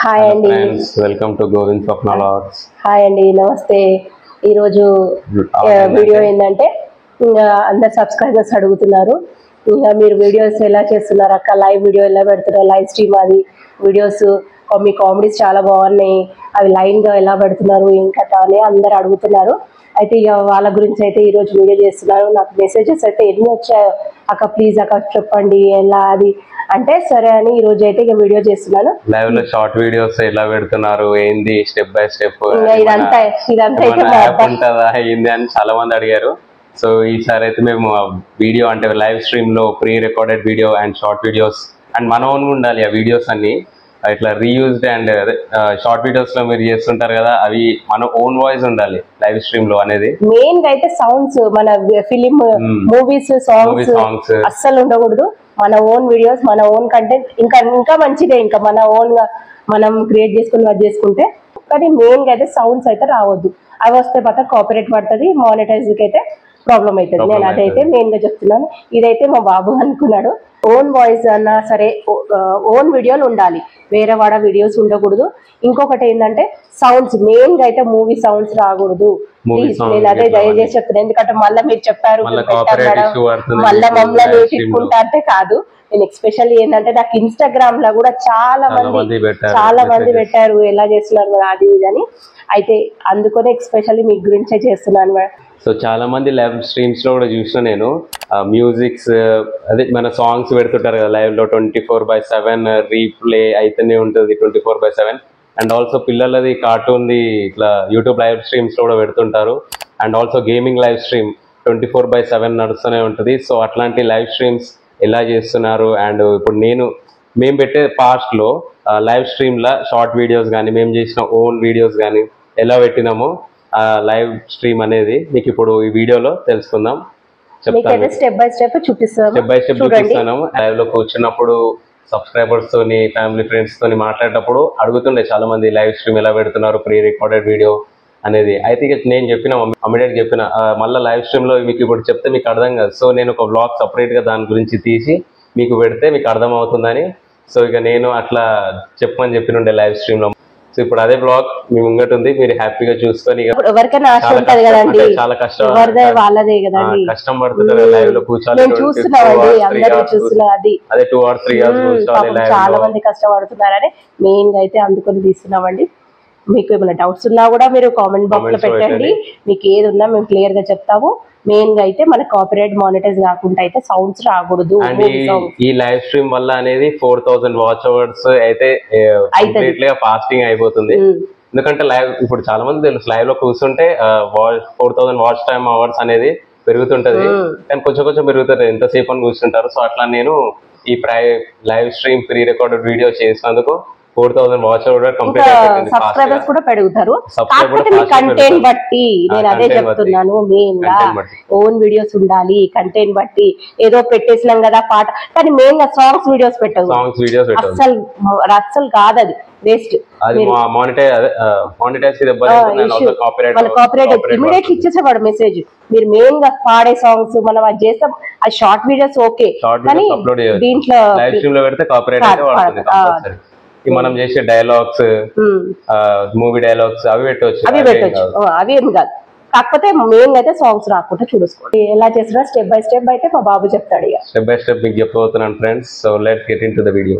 Hi అండి, welcome to Govind Swapna logs. Hi అండి, నమస్తే. ఈరోజు వీడియో ఏంటంటే అందరు సబ్స్క్రైబర్స్ అడుగుతున్నారు, ఇంకా మీరు వీడియోస్ ఎలా చేస్తున్నారు అక్క, లైవ్ వీడియో ఎలా పెడుతున్నారు, లైవ్ స్ట్రీమ్ అది వీడియోస్ మీ కామెడీస్ చాలా బాగున్నాయి, అవి లైన్గా ఎలా పెడుతున్నారు ఇంకా అని అందరు అడుగుతున్నారు. అయితే ఇక వాళ్ళ గురించి అయితే ఈరోజు వీడియో చేస్తున్నారు. నాకు మెసేజెస్ అయితే ఎన్ని వచ్చాయో, అక్క ప్లీజ్ అక్క చెప్పండి ఎలా అది అంటే సరే అని ఈ రోజు అయితే ఇక వీడియో చేస్తున్నాను. లైవ్ లో షార్ట్ వీడియోస్ ఎలా పెడుతున్నారు, ఏంది స్టెప్ బై స్టెప్ ఇదంతా ఉంటుందా ఏంది అని చాలా మంది అడిగారు. సో ఈసారి అయితే మేము వీడియో అంటే లైవ్ స్ట్రీమ్ లో pre recorded video and short videos and మన ఓన్ ఉండాలి ఆ వీడియోస్ అన్ని ఇట్లా రీయూజ్డ్ అండ్ షార్ట్ వీడియోస్ లో మీరు చేస్తుంటారు కదా, అవి మన ఓన్ వాయిస్ ఉండాలి లైవ్ స్ట్రీమ్ లో అనేది. మెయిన్ గా అయితే సౌండ్స్ మన ఫిలిం మూవీస్ సాంగ్స్ అస్సలు ఉండకూడదు. మన ఓన్ వీడియోస్, మన ఓన్ కంటెంట్ ఇంకా మంచిదే. ఇంకా మన ఓన్ గా మనం క్రియేట్ చేసుకుని అది చేసుకుంటే, కానీ మెయిన్ గా అయితే సౌండ్స్ అయితే రావద్దు. అవి వస్తే పక్క కాపీరైట్ పడుతుంది, మానిటైజ్ కి అయితే ప్రాబ్లం అవుతుంది. నేను అదైతే మెయిన్ గా చెప్తున్నాను. ఇదైతే మా బాబు అనుకున్నాడు. ఓన్ వాయిస్ అన్నా సరే ఓన్ వీడియోలు ఉండాలి, వేరే వాడ వీడియోస్ ఉండకూడదు. ఇంకొకటి ఏంటంటే సౌండ్స్, మెయిన్ గా అయితే మూవీ సౌండ్స్ రాకూడదు. ప్లీజ్ నేను అదే దయచేసి చెప్తున్నాను. ఎందుకంటే మళ్ళీ మీరు చెప్పారు మళ్ళీ మమ్మల్ని తిట్టుకుంటా అంటే కాదు. నేను ఎక్స్పెషల్లీ ఏంటంటే నాకు ఇన్స్టాగ్రామ్ లో కూడా చాలా మంది పెట్టారు ఎలా చేస్తున్నారు అది ఇది అని. అయితే అందుకనే ఎక్స్పెషల్లీ మీ గురించే చేస్తున్నాను మేడం. సో చాలా మంది లైవ్ స్ట్రీమ్స్ లో కూడా చూసిన నేను మ్యూజిక్స్ అదే మన సాంగ్స్ పెడుతుంటారు కదా లైవ్ లో 24/7 రీప్లే అయితేనే ఉంటుంది 24/7. అండ్ ఆల్సో పిల్లలది కార్టూన్ది ఇట్లా యూట్యూబ్ లైవ్ స్ట్రీమ్స్ లో కూడా పెడుతుంటారు. And also gaming live stream 24/7 నడుస్తూనే ఉంటుంది. సో అట్లాంటి లైవ్ స్ట్రీమ్స్ ఎలా చేస్తున్నారు? అండ్ ఇప్పుడు మేము పెట్టే పాస్ట్ లో లైవ్ స్ట్రీమ్ లా షార్ట్ వీడియోస్ కానీ మేము చేసిన ఓన్ వీడియోస్ కానీ ఎలా పెట్టినామో లైవ్ స్ట్రీమ్ అనేది మీకు ఇప్పుడు ఈ వీడియోలో తెలుసుకుందాం. చెప్తాను, స్టెప్ బై స్టెప్ చూపిస్తాను. లైవ్ లో కూర్చున్నప్పుడు సబ్స్క్రైబర్స్ తోని ఫ్యామిలీ ఫ్రెండ్స్ తోని మాట్లాడేటప్పుడు అడుగుతుండే చాలా మంది లైవ్ స్ట్రీమ్ ఎలా పెడుతున్నారు ప్రీ రికార్డెడ్ వీడియో అనేది. అయితే నేను చెప్పిన అమ్మడేట్ చెప్పిన మళ్ళీ లైవ్ స్ట్రీమ్ లో మీకు ఇప్పుడు చెప్తే మీకు అర్థం కాదు. సో నేను ఒక బ్లాగ్ సపరేట్ గా దాని గురించి తీసి మీకు పెడితే మీకు అర్థం అవుతుందని. సో ఇక నేను అట్లా చెప్పమని చెప్పినుండే లైవ్ స్ట్రీమ్ లో. సో ఇప్పుడు అదే బ్లాగ్ మీ ముంగట ఉంది, మీరు హ్యాపీగా చూసుకొని చాలా కష్టం పడుతుంటారు లైవ్ లో కూర్చోాలి. అదే 2 or 3 hours కూర్చోవాలి. చాలా మంది కష్టపడుతున్నారని మెయిన్ గా అయితే అందుకొని తీస్తున్నామండి. మీకు ఏమైనా డౌట్స్ ఉన్నా కూడా మీరు కామెంట్ బాక్స్ లో పెట్టండి. మీకు ఏది ఉన్నా మేము క్లియర్ గా చెప్తాము. మెయిన్ గా అయితే మన కాపీరైట్ మానిటైజ్ కాకుండా అయితే సౌండ్స్ రాకూడదు. ఈ లైవ్ స్ట్రీమ్ వల్ల అనేది 4000 వాచ్ అవర్స్ అయితే ఫాస్టింగ్ అయిపోతుంది. ఎందుకంటే లైవ్ ఇప్పుడు చాలా మంది తెలుసు లైవ్ లో కూర్చుంటే 4000 వాచ్ టైమ్ అవర్స్ అనేది పెరుగుతుంటది. కానీ కొంచెం పెరుగుతుంది ఎంతసేపు అని కూర్చుంటారు. సో అట్లా నేను ఈ live stream pre recorded video చేసినందుకు 4000 వాచ్ అవర్ కంప్లీట్ అయిపోయింది. సబ్స్క్రైబర్స్ కూడా పెరుగుతారు. కంటెంట్ బట్టి నేను అదే చెప్తున్నాను. మెయిన్ గా ఓన్ వీడియోస్ ఉండాలి, కంటెంట్ బట్టి. ఏదో పెట్టేసినాం కదా పాట, కానీ మెయిన్ గా సాంగ్స్ వీడియోస్ పెట్టదు. అస్సలు కాదు, అది వేస్ట్. ఇమీడియట్లీ ఇచ్చేసేవాడు మెసేజ్. మీరు మెయిన్ గా పాడే సాంగ్స్ మనం అది చేస్తాం, అది షార్ట్ వీడియోస్ ఓకే, కానీ దీంట్లో మనం చేసే డైలాగ్స్ మూవీ డైలాగ్స్ అవి పెట్టవచ్చు. అవి ఏం కాదు, కాకపోతే మెయిన్ అయితే సాంగ్స్ రాకుండా చూసుకోండి. ఎలా చేసినా స్టెప్ బై స్టెప్ అయితే మా బాబు చెప్తాడు. స్టెప్ బై స్టెప్ మీకు చెప్పబోతున్నాను friends. So let's get in to the video.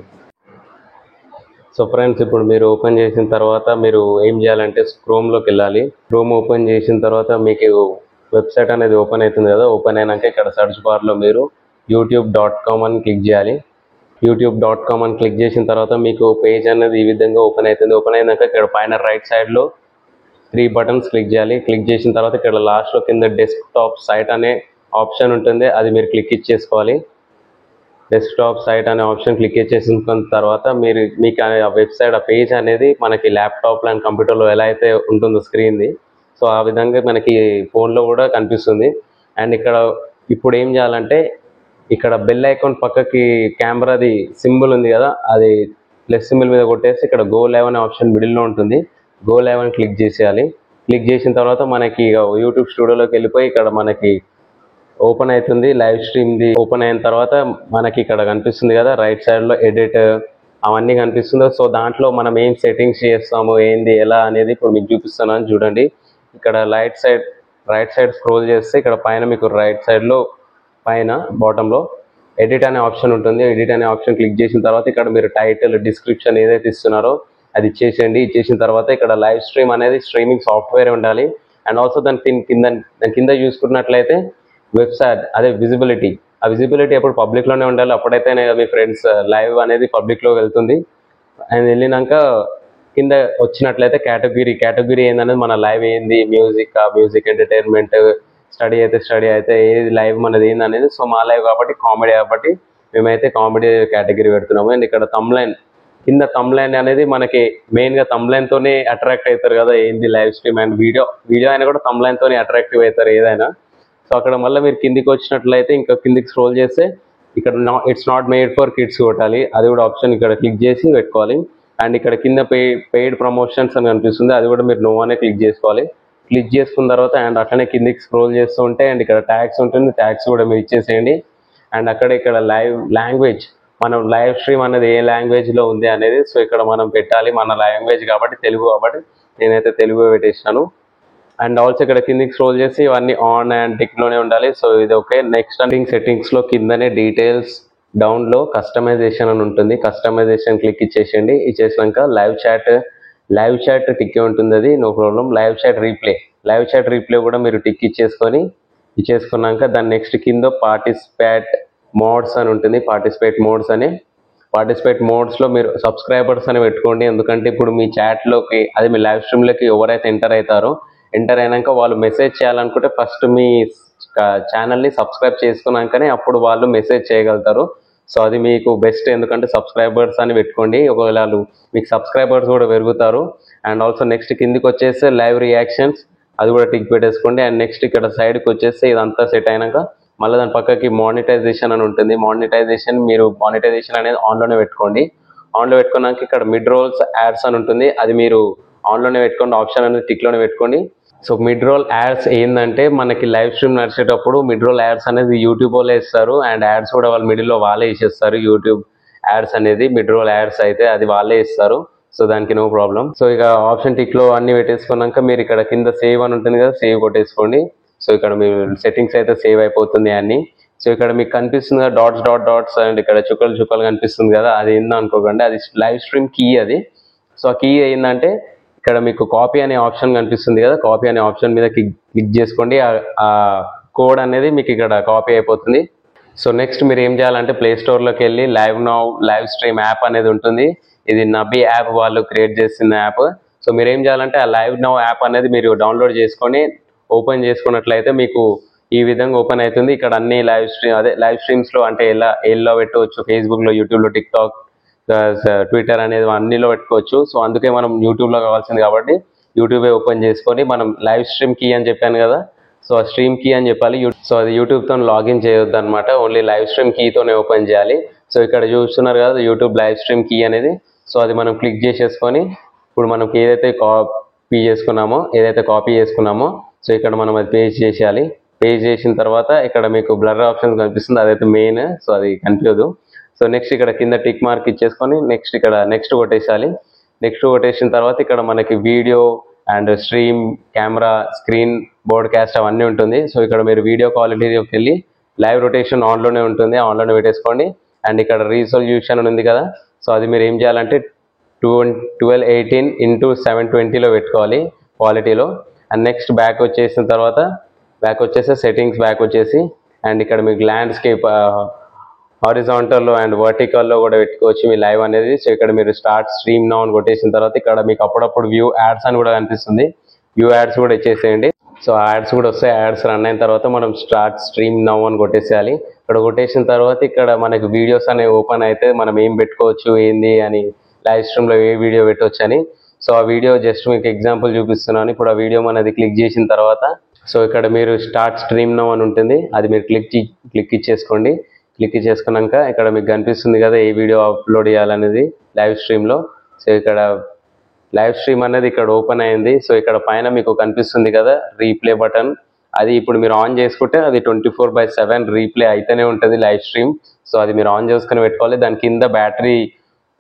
So friends, ఇప్పుడు మీరు ఓపెన్ చేసిన తర్వాత మీరు ఏం చేయాలంటే క్రోమ్ లోకి వెళ్ళాలి. క్రోమ్ ఓపెన్ చేసిన తర్వాత మీకు వెబ్సైట్ అనేది ఓపెన్ అవుతుంది కదా. ఓపెన్ అయినాక ఇక్కడ సర్చ్ బార్ లో మీరు youtube.com అని క్లిక్ చేయాలి. youtube.com అని క్లిక్ చేసిన తర్వాత మీకు పేజ్ అనేది ఈ విధంగా ఓపెన్ అవుతుంది. ఓపెన్ అయినాక ఇక్కడ పైన రైట్ సైడ్ లో 3 బటన్స్ క్లిక్ చేయాలి. క్లిక్ చేసిన తర్వాత ఇక్కడ లాస్ట్ లో కింద డెస్క్టాప్ సైట్ అనే ఆప్షన్ ఉంటుంది, అది మీరు క్లిక్ ఇచ్చేసుకోవాలి. డెస్క్టాప్ సైట్ అనే ఆప్షన్ క్లిక్ చేసిన తర్వాత మీకు ఆ వెబ్సైట్ ఆ పేజ్ అనేది మనకి ల్యాప్టాప్ అండ్ కంప్యూటర్లో ఎలా అయితే ఉంటుందో స్క్రీన్ది, సో ఆ విధంగా మనకి ఫోన్లో కూడా కనిపిస్తుంది. అండ్ ఇక్కడ ఇప్పుడు ఏం చేయాలంటే ఇక్కడ బెల్ ఐకాన్ పక్కకి కెమెరాది సింబల్ ఉంది కదా, అది ప్లస్ సింబల్ మీద కొట్టేసి ఇక్కడ గో లైవ్ అనే ఆప్షన్ మిడిల్లో ఉంటుంది. గో లైవ్ అని క్లిక్ చేసేయాలి. క్లిక్ చేసిన తర్వాత మనకి యూట్యూబ్ స్టూడియోలోకి వెళ్ళిపోయి ఇక్కడ మనకి ఓపెన్ అవుతుంది. లైవ్ స్ట్రీమ్ది ఓపెన్ అయిన తర్వాత మనకి ఇక్కడ కనిపిస్తుంది కదా రైట్ సైడ్లో ఎడిట్ అవన్నీ కనిపిస్తుంది. సో దాంట్లో మనం ఏం సెట్టింగ్స్ చేస్తాము ఏంది ఎలా అనేది ఇప్పుడు మీకు చూపిస్తున్నాను చూడండి. ఇక్కడ రైట్ సైడ్ స్క్రోల్ చేస్తే ఇక్కడ పైన మీకు రైట్ సైడ్లో పైన బాటంలో ఎడిట్ అనే ఆప్షన్ ఉంటుంది. ఎడిట్ అనే ఆప్షన్ క్లిక్ చేసిన తర్వాత ఇక్కడ మీరు టైటిల్ డిస్క్రిప్షన్ ఏదైతే ఇస్తున్నారో అది ఇచ్చేసేయండి. ఇచ్చేసిన తర్వాత ఇక్కడ లైవ్ స్ట్రీమ్ అనేది స్ట్రీమింగ్ సాఫ్ట్వేర్ ఉండాలి. అండ్ ఆల్సో దాని కింద చూసుకున్నట్లయితే వెబ్సైట్ అదే విజిబిలిటీ, ఆ విజిబిలిటీ ఎప్పుడు పబ్లిక్లోనే ఉండాలి. అప్పుడైతేనే మీ ఫ్రెండ్స్ లైవ్ అనేది పబ్లిక్లో వెళ్తుంది. అండ్ వెళ్ళినాక కింద వచ్చినట్లయితే కేటగిరీ ఏందనేది మన లైవ్ ఏంది, మ్యూజిక్ ఎంటర్టైన్మెంట్, స్టడీ అయితే ఏది లైవ్ మనది ఏందనేది. సో మా లైవ్ కాబట్టి కామెడీ కాబట్టి మేమైతే కామెడీ కేటగిరీ పెడుతున్నాము. అండ్ ఇక్కడ కింద తమ్లైన్ అనేది మనకి మెయిన్గా తమ్లైన్తోనే అట్రాక్ట్ అవుతారు కదా ఏంది లైవ్ స్ట్రీమ్. అండ్ వీడియో అయినా కూడా తమ్లైన్తోనే అట్రాక్టివ్ అవుతారు ఏదైనా. సో అక్కడ మళ్ళీ మీరు కిందికి వచ్చినట్లయితే ఇంకా కిందికి స్క్రోల్ చేస్తే ఇక్కడ it's not made for kids కొట్టాలి, అది కూడా ఆప్షన్ ఇక్కడ క్లిక్ చేసి పెట్టుకోవాలి. అండ్ ఇక్కడ కింద పెయిడ్ ప్రమోషన్స్ అని కనిపిస్తుంది, అది కూడా మీరు నో అనే క్లిక్ చేసుకోవాలి. క్లిక్ చేసుకున్న తర్వాత అండ్ అట్లనే కిందికి స్క్రోల్ చేస్తూ ఉంటే అండ్ ఇక్కడ ట్యాగ్స్ ఉంటుంది, ట్యాగ్స్ కూడా మీరు ఇచ్చేసేయండి. అండ్ ఇక్కడ లాంగ్వేజ్ మనం లైవ్ స్ట్రీమ్ అనేది ఏ లాంగ్వేజ్లో ఉంది అనేది సో ఇక్కడ మనం పెట్టాలి. మన లాంగ్వేజ్ కాబట్టి తెలుగు కాబట్టి నేనైతే తెలుగు పెట్టేసాను. అండ్ ఆల్సో ఇక్కడ కిందికి స్క్రోల్ చేసి ఇవన్నీ ఆన్ అండ్ టిక్లోనే ఉండాలి. సో ఇది ఓకే. నెక్స్ట్ సెట్టింగ్స్లో కిందనే డీటెయిల్స్ డౌన్లో కస్టమైజేషన్ అని ఉంటుంది, కస్టమైజేషన్ క్లిక్ ఇచ్చేసేయండి. ఇచ్చేసాక లైవ్ చాట్ టిక్ ఉంటుంది, అది no problem. Live chat replay కూడా మీరు టిక్ ఇచ్చేసుకున్నాక దాని నెక్స్ట్ కింద పార్టిసిపేట్ మోడ్స్ అని ఉంటుంది. పార్టిసిపేట్ మోడ్స్లో మీరు సబ్స్క్రైబర్స్ అని పెట్టుకోండి. ఎందుకంటే ఇప్పుడు మీ చాట్లోకి అదే మీ లైవ్ స్ట్రీమ్లోకి ఎవరైతే ఎంటర్ అయినాక వాళ్ళు మెసేజ్ చేయాలనుకుంటే ఫస్ట్ మీ ఛానల్ని సబ్స్క్రైబ్ చేసుకున్నాకనే అప్పుడు వాళ్ళు మెసేజ్ చేయగలుగుతారు. సో అది మీకు బెస్ట్, ఎందుకంటే సబ్స్క్రైబర్స్ అని పెట్టుకోండి. ఒకవేళ మీకు సబ్స్క్రైబర్స్ కూడా పెరుగుతారు. అండ్ ఆల్సో నెక్స్ట్ కిందికి వచ్చేస్తే లైవ్ రియాక్షన్స్, అది కూడా టిక్ పెట్టేసుకోండి. అండ్ నెక్స్ట్ ఇక్కడ సైడ్కి వచ్చేస్తే ఇదంతా సెట్ అయినాక మళ్ళీ దాని పక్కకి మానిటైజేషన్ అని ఉంటుంది. మానిటైజేషన్ అనేది ఆన్లోనే పెట్టుకోండి. ఆన్లో పెట్టుకున్నాక ఇక్కడ మిడ్ రోల్స్ యాడ్స్ అని ఉంటుంది, అది మీరు ఆన్లోనే పెట్టుకోండి. ఆప్షన్ అనేది టిక్లోనే పెట్టుకోండి. సో మిడ్ రోల్ యాడ్స్ ఏంటంటే మనకి లైవ్ స్ట్రీమ్ నడిచేటప్పుడు మిడ్ రోల్ యాడ్స్ అనేది యూట్యూబ్ వాళ్ళే ఇస్తారు. అండ్ యాడ్స్ కూడా వాళ్ళు మిడిల్లో వాళ్ళే ఇచ్చేస్తారు. యూట్యూబ్ యాడ్స్ అనేది మిడ్ రోల్ యాడ్స్ అయితే అది వాళ్ళే ఇస్తారు. సో దానికి నో ప్రాబ్లం. సో ఇక ఆప్షన్ టిక్లో అన్ని పెట్టేసుకున్నాక మీరు ఇక్కడ కింద సేవ్ అని ఉంటుంది కదా, సేవ్ కొట్టేసుకోండి. సో ఇక్కడ మీ సెట్టింగ్స్ అయితే సేవ్ అయిపోతుంది అన్ని. సో ఇక్కడ మీకు కనిపిస్తుంది కదా డాట్స్ అండ్ ఇక్కడ చుక్కలు కనిపిస్తుంది కదా, అది ఏందనుకోకండి, అది లైవ్ స్ట్రీమ్ కీ అది. సో ఆ కీ ఏంటంటే ఇక్కడ మీకు కాపీ అనే ఆప్షన్ కనిపిస్తుంది కదా, కాపీ అనే ఆప్షన్ మీద క్లిక్ చేసుకోండి. ఆ కోడ్ అనేది మీకు ఇక్కడ కాపీ అయిపోతుంది. సో నెక్స్ట్ మీరు ఏం చేయాలంటే ప్లే స్టోర్లోకి వెళ్ళి లైవ్ స్ట్రీమ్ యాప్ అనేది ఉంటుంది. ఇది నబీ యాప్ వాళ్ళు క్రియేట్ చేసిన యాప్. సో మీరు ఏం చేయాలంటే ఆ లైవ్ నౌ యాప్ అనేది మీరు డౌన్లోడ్ చేసుకొని ఓపెన్ చేసుకున్నట్లయితే మీకు ఈ విధంగా ఓపెన్ అవుతుంది. ఇక్కడ అన్ని లైవ్ స్ట్రీమ్స్లో అంటే ఎలా పెట్టవచ్చు, ఫేస్బుక్లో, యూట్యూబ్లో, టిక్టాక్, ట్విట్టర్ అనేది అన్నిలో పెట్టుకోవచ్చు. సో అందుకే మనం యూట్యూబ్లో కావాల్సింది కాబట్టి యూట్యూబే ఓపెన్ చేసుకొని మనం లైవ్ స్ట్రీమ్ కీ అని చెప్పాను కదా, సో ఆ స్ట్రీమ్ కీ అని చెప్పాలి. సో అది యూట్యూబ్తో లాగిన్ చేయొద్దు అనమాట, ఓన్లీ లైవ్ స్ట్రీమ్ కీతోనే ఓపెన్ చేయాలి. సో ఇక్కడ చూస్తున్నారు కదా యూట్యూబ్ లైవ్ స్ట్రీమ్ కీ అనేది, సో అది మనం క్లిక్ చేసేసుకొని ఇప్పుడు మనకి ఏదైతే కాపీ చేసుకున్నామో సో ఇక్కడ మనం అది పేస్ట్ చేసేయాలి. పేస్ట్ చేసిన తర్వాత ఇక్కడ మీకు బ్లర్ ఆప్షన్ కనిపిస్తుంది, అదైతే మెయిన్, సో అది కనిపించదు. సో నెక్స్ట్ ఇక్కడ కింద టిక్ మార్క్ ఇచ్చేసుకొని నెక్స్ట్ కొట్టేసాలి. నెక్స్ట్ కొట్టేసిన తర్వాత ఇక్కడ మనకి video and stream, camera, screen, broadcast అవన్నీ ఉంటుంది. సో ఇక్కడ మీరు వీడియో క్వాలిటీలోకి వెళ్ళి లైవ్ రొటేషన్ ఆన్లోనే ఉంటుంది, ఆన్లోనే పెట్టేసుకోండి. అండ్ ఇక్కడ రీసొల్యూషన్ ఉంది కదా, సో అది మీరు ఏం చేయాలంటే 1280x720లో పెట్టుకోవాలి క్వాలిటీలో. అండ్ నెక్స్ట్ బ్యాక్ వచ్చేసి సెట్టింగ్స్ బ్యాక్ వచ్చేసి అండ్ ఇక్కడ మీకు ల్యాండ్స్కేప్ హారిజాంటల్లో అండ్ వర్టికల్లో కూడా పెట్టుకోవచ్చు మీ లైవ్ అనేది. సో ఇక్కడ మీరు స్టార్ట్ స్ట్రీమ్ నౌ అని కొట్టేసిన తర్వాత ఇక్కడ మీకు అప్పుడప్పుడు వ్యూ యాడ్స్ అని కూడా కనిపిస్తుంది, వ్యూ యాడ్స్ కూడా ఇచ్చేసేయండి. సో యాడ్స్ కూడా వస్తాయి. యాడ్స్ రన్ అయిన తర్వాత మనం స్టార్ట్ స్ట్రీమ్ నౌ అని కొట్టేసేయాలి. ఇక్కడ కొట్టేసిన తర్వాత ఇక్కడ మనకి వీడియోస్ అనేవి ఓపెన్ అయితే మనం ఏం పెట్టుకోవచ్చు ఏంది అని, లైవ్ స్ట్రీమ్లో ఏ వీడియో పెట్టవచ్చు అని. సో ఆ వీడియో జస్ట్ మీకు ఎగ్జాంపుల్ చూపిస్తున్నాను. ఇప్పుడు ఆ వీడియో మనది క్లిక్ చేసిన తర్వాత సో ఇక్కడ మీరు స్టార్ట్ స్ట్రీమ్ నౌ అని ఉంటుంది, అది మీరు క్లిక్ ఇచ్చేసుకోండి. క్లిక్ చేసుకున్నాక ఇక్కడ మీకు కనిపిస్తుంది కదా ఏ వీడియో అప్లోడ్ చేయాలనేది లైవ్ స్ట్రీమ్లో. సో ఇక్కడ లైవ్ స్ట్రీమ్ అనేది ఇక్కడ ఓపెన్ అయింది. సో ఇక్కడ పైన మీకు కనిపిస్తుంది కదా రీప్లే బటన్, అది ఇప్పుడు మీరు ఆన్ చేసుకుంటే అది 24/7 రీప్లే అయితేనే ఉంటుంది లైవ్ స్ట్రీమ్. సో అది మీరు ఆన్ చేసుకుని పెట్టుకోవాలి. దాని కింద బ్యాటరీ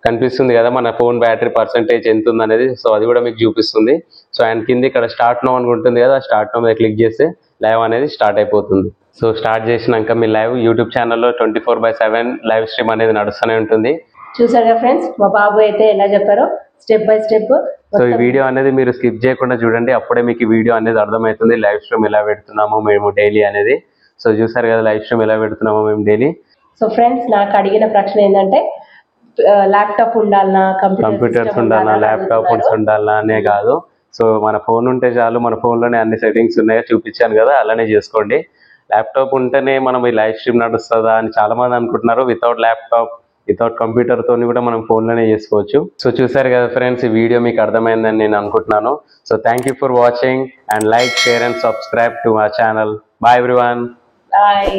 కనిపిస్తుంది కదా మన ఫోన్ బ్యాటరీ పర్సెంటేజ్ ఎంత ఉంది అనేది. సో అది కూడా మీకు చూపిస్తుంది. సో అండ్ కింద ఇక్కడ స్టార్ట్ నో అని ఉంటుంది కదా, స్టార్ట్ నో మీద క్లిక్ చేస్తే లైవ్ అనేది స్టార్ట్ అయిపోతుంది. సో స్టార్ట్ చేసినాక మీ లైవ్ యూట్యూబ్ ఛానల్లో 24/7 లైవ్ స్ట్రీమ్ అనేది నడుస్తూనే ఉంటుంది. చూసారుగా ఫ్రెండ్స్, మా బాబు అయితే ఎలా చెప్పారో స్టెప్ బై స్టెప్. సో ఈ వీడియో అనేది మీరు స్కిప్ చేయకుండా చూడండి, అప్పుడే మీకు ఈ వీడియో అనేది అర్థమవుతుంది లైవ్ స్ట్రీమ్ ఎలా పెడుతున్నామో మేము డైలీ అనేది. సో చూసారు కదా లైవ్ స్ట్రీమ్ ఎలా పెడుతున్నామో మేము డైలీ. సో ఫ్రెండ్స్, నాకు అడిగిన ప్రశ్న ఏంటంటే ల్యాప్టాప్ ఉండాలనా, కంప్యూటర్స్ ఉండాలనా, ల్యాప్టాప్స్ ఉండాలనా అనే కాదు. సో మన ఫోన్ ఉంటే చాలు, మన ఫోన్లోనే అన్ని సెట్టింగ్స్ ఉన్నాయో చూపించాను కదా, అలానే చేసుకోండి. ల్యాప్టాప్ ఉంటేనే మనం ఈ లైవ్ స్ట్రీమ్ నడుస్తుందా అని చాలా మంది అనుకుంటున్నారు. వితౌట్ ల్యాప్టాప్, వితౌట్ కంప్యూటర్ తోని కూడా మనం ఫోన్లోనే చేసుకోవచ్చు. సో చూసారు కదా ఫ్రెండ్స్, ఈ వీడియో మీకు అర్థమైందని నేను అనుకుంటున్నాను. So thank you for watching and like, share and subscribe to my channel. Bye everyone. Bye.